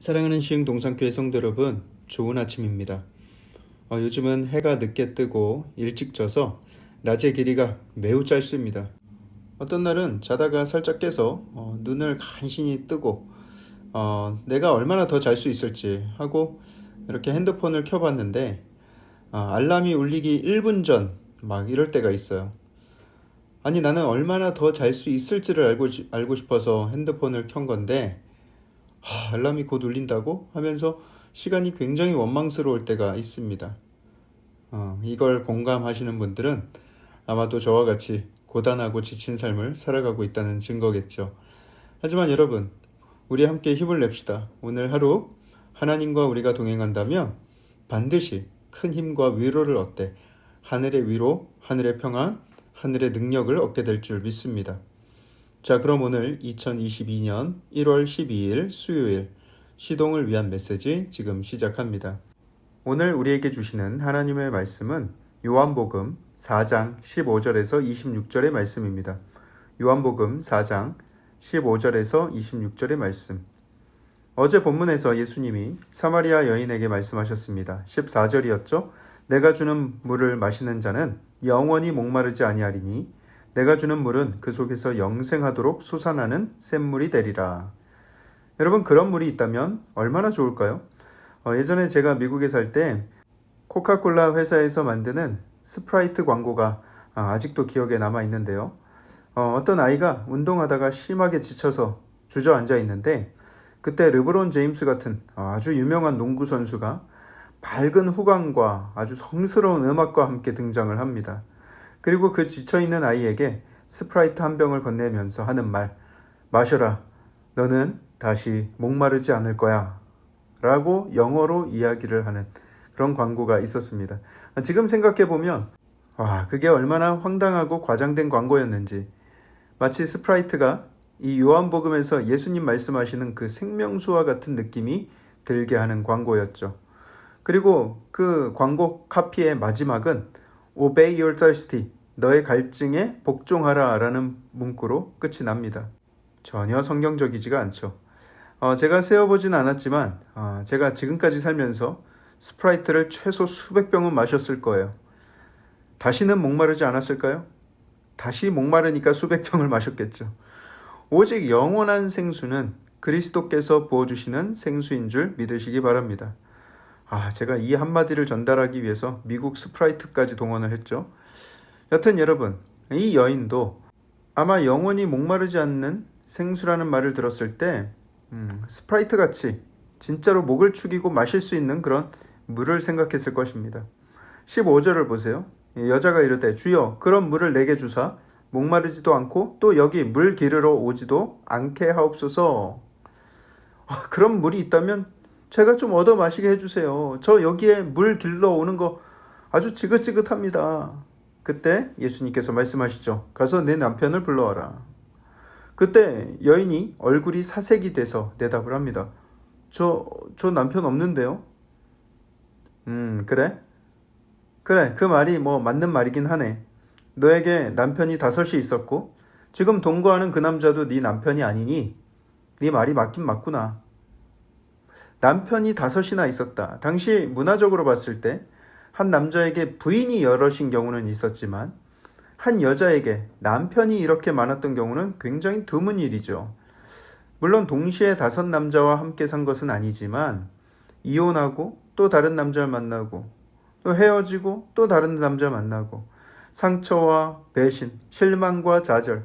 사랑하는 시흥동산교회 성도 여러분, 좋은 아침입니다. 요즘은 해가 늦게 뜨고 일찍 져서 낮의 길이가 매우 짧습니다. 어떤 날은 자다가 살짝 깨서 눈을 간신히 뜨고 내가 얼마나 더 잘 수 있을지 하고 이렇게 핸드폰을 켜봤는데 알람이 울리기 1분 전 막 이럴 때가 있어요. 아니 나는 얼마나 더 잘 수 있을지를 알고 싶어서 핸드폰을 켠 건데 알람이 곧 울린다고 하면서 시간이 굉장히 원망스러울 때가 있습니다. 이걸 공감하시는 분들은 아마도 저와 같이 고단하고 지친 삶을 살아가고 있다는 증거겠죠. 하지만 여러분, 우리 함께 힘을 냅시다. 오늘 하루 하나님과 우리가 동행한다면 반드시 큰 힘과 위로를 얻되 하늘의 위로, 하늘의 평안, 하늘의 능력을 얻게 될 줄 믿습니다. 자, 그럼 오늘 2022년 1월 12일 수요일 시동을 위한 메시지 지금 시작합니다. 오늘 우리에게 주시는 하나님의 말씀은 요한복음 4장 15절에서 26절의 말씀입니다. 요한복음 4장 15절에서 26절의 말씀. 어제 본문에서 예수님이 사마리아 여인에게 말씀하셨습니다. 14절이었죠. 내가 주는 물을 마시는 자는 영원히 목마르지 아니하리니 내가 주는 물은 그 속에서 영생하도록 솟아나는 샘물이 되리라. 여러분, 그런 물이 있다면 얼마나 좋을까요? 예전에 제가 미국에 살 때 코카콜라 회사에서 만드는 스프라이트 광고가 아직도 기억에 남아 있는데요. 어떤 아이가 운동하다가 심하게 지쳐서 주저앉아 있는데 그때 르브론 제임스 같은 아주 유명한 농구 선수가 밝은 후광과 아주 성스러운 음악과 함께 등장을 합니다. 그리고 그 지쳐있는 아이에게 스프라이트 한 병을 건네면서 하는 말, 마셔라, 너는 다시 목마르지 않을 거야 라고 영어로 이야기를 하는 그런 광고가 있었습니다. 지금 생각해보면 그게 얼마나 황당하고 과장된 광고였는지, 마치 스프라이트가 이 요한복음에서 예수님 말씀하시는 그 생명수와 같은 느낌이 들게 하는 광고였죠. 그리고 그 광고 카피의 마지막은 Obey your thirsty, 너의 갈증에 복종하라 라는 문구로 끝이 납니다. 전혀 성경적이지가 않죠. 제가 세어보진 않았지만 제가 지금까지 살면서 스프라이트를 최소 수백 병은 마셨을 거예요. 다시는 목마르지 않았을까요? 다시 목마르니까 수백 병을 마셨겠죠. 오직 영원한 생수는 그리스도께서 부어주시는 생수인 줄 믿으시기 바랍니다. 제가 이 한마디를 전달하기 위해서 미국 스프라이트까지 동원을 했죠. 여튼 여러분, 이 여인도 아마 영원히 목마르지 않는 생수라는 말을 들었을 때 스프라이트 같이 진짜로 목을 축이고 마실 수 있는 그런 물을 생각했을 것입니다. 15절을 보세요. 여자가 이르되 주여 그런 물을 내게 주사 목마르지도 않고 또 여기 물 기르러 오지도 않게 하옵소서. 그런 물이 있다면 제가 좀 얻어 마시게 해주세요. 저 여기에 물 길러 오는 거 아주 지긋지긋합니다. 그때 예수님께서 말씀하시죠. 가서 내 남편을 불러와라. 그때 여인이 얼굴이 사색이 돼서 대답을 합니다. 저 남편 없는데요? 그래? 그 말이 맞는 말이긴 하네. 너에게 남편이 5이 있었고 지금 동거하는 그 남자도 네 남편이 아니니 네 말이 맞긴 맞구나. 남편이 5이나 있었다. 당시 문화적으로 봤을 때 한 남자에게 부인이 여럿인 경우는 있었지만 한 여자에게 남편이 이렇게 많았던 경우는 굉장히 드문 일이죠. 물론 동시에 5 남자와 함께 산 것은 아니지만 이혼하고 또 다른 남자를 만나고 또 헤어지고 또 다른 남자 만나고 상처와 배신, 실망과 좌절,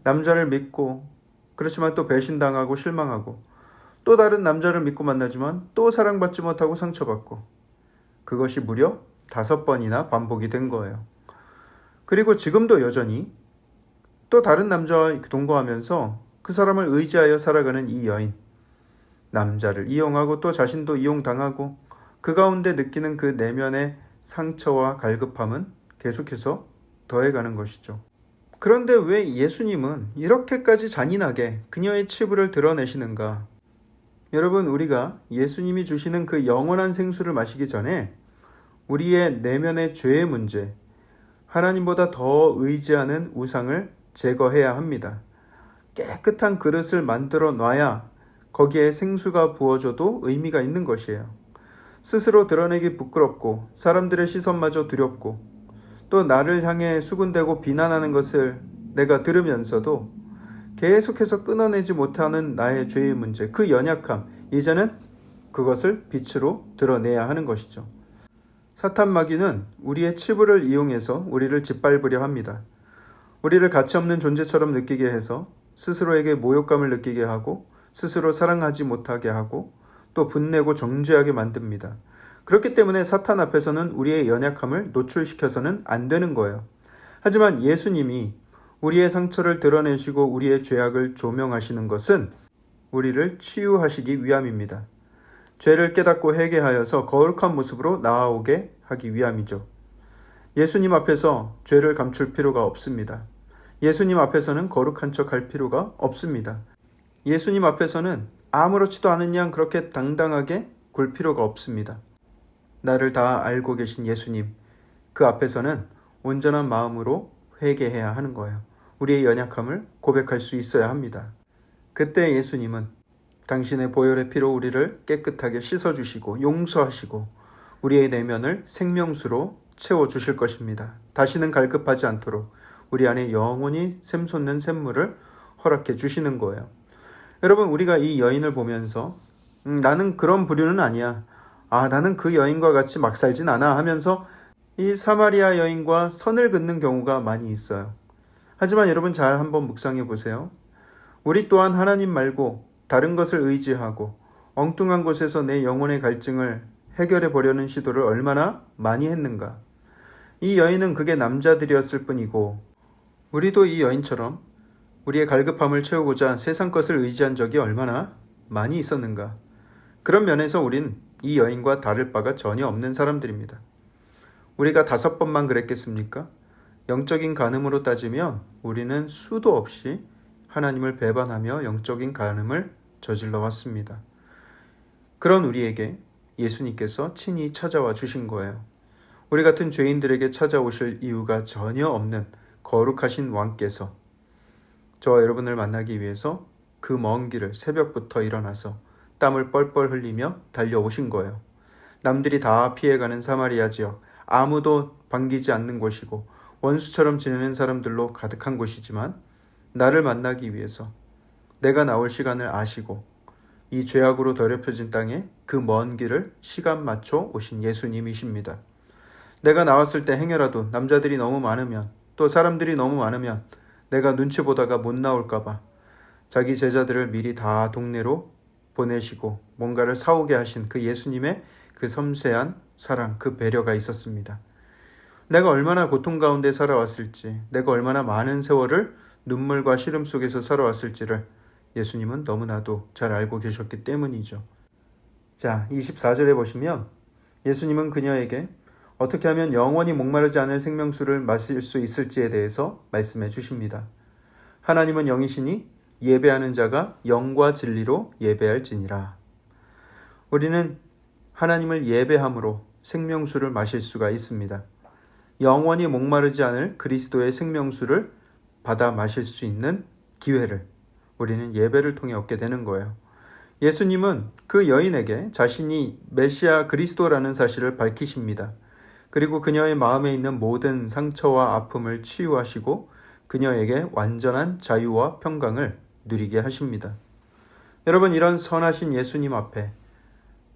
남자를 믿고 그렇지만 또 배신당하고 실망하고 또 다른 남자를 믿고 만나지만 또 사랑받지 못하고 상처받고 그것이 무려 5번이나 반복이 된 거예요. 그리고 지금도 여전히 또 다른 남자와 동거하면서 그 사람을 의지하여 살아가는 이 여인. 남자를 이용하고 또 자신도 이용당하고 그 가운데 느끼는 그 내면의 상처와 갈급함은 계속해서 더해가는 것이죠. 그런데 왜 예수님은 이렇게까지 잔인하게 그녀의 치부를 드러내시는가? 여러분, 우리가 예수님이 주시는 그 영원한 생수를 마시기 전에 우리의 내면의 죄의 문제, 하나님보다 더 의지하는 우상을 제거해야 합니다. 깨끗한 그릇을 만들어 놔야 거기에 생수가 부어져도 의미가 있는 것이에요. 스스로 드러내기 부끄럽고 사람들의 시선마저 두렵고 또 나를 향해 수군대고 비난하는 것을 내가 들으면서도 계속해서 끊어내지 못하는 나의 죄의 문제, 그 연약함, 이제는 그것을 빛으로 드러내야 하는 것이죠. 사탄 마귀는 우리의 치부를 이용해서 우리를 짓밟으려 합니다. 우리를 가치없는 존재처럼 느끼게 해서 스스로에게 모욕감을 느끼게 하고 스스로 사랑하지 못하게 하고 또 분내고 정죄하게 만듭니다. 그렇기 때문에 사탄 앞에서는 우리의 연약함을 노출시켜서는 안 되는 거예요. 하지만 예수님이 우리의 상처를 드러내시고 우리의 죄악을 조명하시는 것은 우리를 치유하시기 위함입니다. 죄를 깨닫고 회개하여서 거룩한 모습으로 나아오게 하기 위함이죠. 예수님 앞에서 죄를 감출 필요가 없습니다. 예수님 앞에서는 거룩한 척 할 필요가 없습니다. 예수님 앞에서는 아무렇지도 않은 양 그렇게 당당하게 굴 필요가 없습니다. 나를 다 알고 계신 예수님, 그 앞에서는 온전한 마음으로 회개해야 하는 거예요. 우리의 연약함을 고백할 수 있어야 합니다. 그때 예수님은 당신의 보혈의 피로 우리를 깨끗하게 씻어주시고 용서하시고 우리의 내면을 생명수로 채워주실 것입니다. 다시는 갈급하지 않도록 우리 안에 영원히 샘솟는 샘물을 허락해 주시는 거예요. 여러분, 우리가 이 여인을 보면서 나는 그런 부류는 아니야. 나는 그 여인과 같이 막 살진 않아 하면서 이 사마리아 여인과 선을 긋는 경우가 많이 있어요. 하지만 여러분 잘 한번 묵상해 보세요. 우리 또한 하나님 말고 다른 것을 의지하고 엉뚱한 곳에서 내 영혼의 갈증을 해결해 보려는 시도를 얼마나 많이 했는가. 이 여인은 그게 남자들이었을 뿐이고 우리도 이 여인처럼 우리의 갈급함을 채우고자 세상 것을 의지한 적이 얼마나 많이 있었는가. 그런 면에서 우린 이 여인과 다를 바가 전혀 없는 사람들입니다. 우리가 5번만 그랬겠습니까? 영적인 간음으로 따지면 우리는 수도 없이 하나님을 배반하며 영적인 간음을 저질러 왔습니다. 그런 우리에게 예수님께서 친히 찾아와 주신 거예요. 우리 같은 죄인들에게 찾아오실 이유가 전혀 없는 거룩하신 왕께서 저와 여러분을 만나기 위해서 그 먼 길을 새벽부터 일어나서 땀을 뻘뻘 흘리며 달려오신 거예요. 남들이 다 피해가는 사마리아 지역, 아무도 반기지 않는 곳이고 원수처럼 지내는 사람들로 가득한 곳이지만 나를 만나기 위해서 내가 나올 시간을 아시고 이 죄악으로 더럽혀진 땅에 그 먼 길을 시간 맞춰 오신 예수님이십니다. 내가 나왔을 때 행여라도 남자들이 너무 많으면 또 사람들이 너무 많으면 내가 눈치 보다가 못 나올까봐 자기 제자들을 미리 다 동네로 보내시고 뭔가를 사오게 하신 그 예수님의 그 섬세한 사랑, 그 배려가 있었습니다. 내가 얼마나 고통 가운데 살아왔을지, 내가 얼마나 많은 세월을 눈물과 시름 속에서 살아왔을지를 예수님은 너무나도 잘 알고 계셨기 때문이죠. 자, 24절에 보시면 예수님은 그녀에게 어떻게 하면 영원히 목마르지 않을 생명수를 마실 수 있을지에 대해서 말씀해 주십니다. 하나님은 영이시니 예배하는 자가 영과 진리로 예배할지니라. 우리는 하나님을 예배함으로 생명수를 마실 수가 있습니다. 영원히 목마르지 않을 그리스도의 생명수를 받아 마실 수 있는 기회를 우리는 예배를 통해 얻게 되는 거예요. 예수님은 그 여인에게 자신이 메시아 그리스도라는 사실을 밝히십니다. 그리고 그녀의 마음에 있는 모든 상처와 아픔을 치유하시고 그녀에게 완전한 자유와 평강을 누리게 하십니다. 여러분, 이런 선하신 예수님 앞에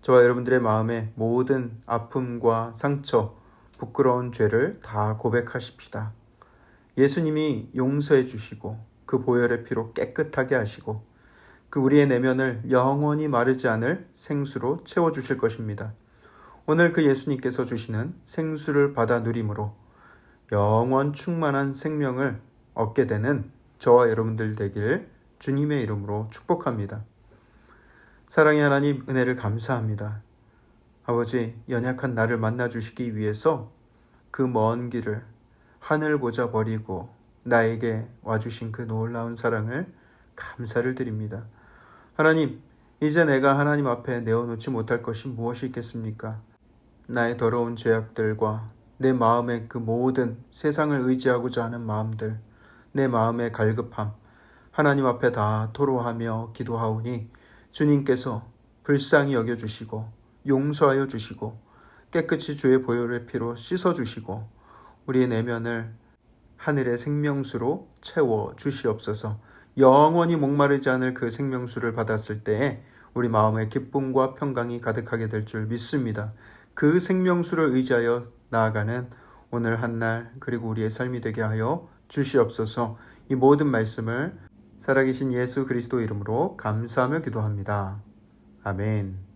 저와 여러분들의 마음의 모든 아픔과 상처, 부끄러운 죄를 다 고백하십시다. 예수님이 용서해 주시고 그 보혈의 피로 깨끗하게 하시고 그 우리의 내면을 영원히 마르지 않을 생수로 채워주실 것입니다. 오늘 그 예수님께서 주시는 생수를 받아 누림으로 영원 충만한 생명을 얻게 되는 저와 여러분들 되길 주님의 이름으로 축복합니다. 사랑의 하나님, 은혜를 감사합니다. 아버지, 연약한 나를 만나주시기 위해서 그 먼 길을 하늘 보자 버리고 나에게 와주신 그 놀라운 사랑을 감사를 드립니다. 하나님, 이제 내가 하나님 앞에 내어놓지 못할 것이 무엇이 있겠습니까? 나의 더러운 죄악들과 내 마음의 그 모든 세상을 의지하고자 하는 마음들, 내 마음의 갈급함, 하나님 앞에 다 토로하며 기도하오니 주님께서 불쌍히 여겨주시고 용서하여 주시고 깨끗이 주의 보혈의 피로 씻어주시고 우리의 내면을 하늘의 생명수로 채워 주시옵소서. 영원히 목마르지 않을 그 생명수를 받았을 때에 우리 마음에 기쁨과 평강이 가득하게 될 줄 믿습니다. 그 생명수를 의지하여 나아가는 오늘 한날 그리고 우리의 삶이 되게 하여 주시옵소서. 이 모든 말씀을 살아계신 예수 그리스도 이름으로 감사하며 기도합니다. 아멘.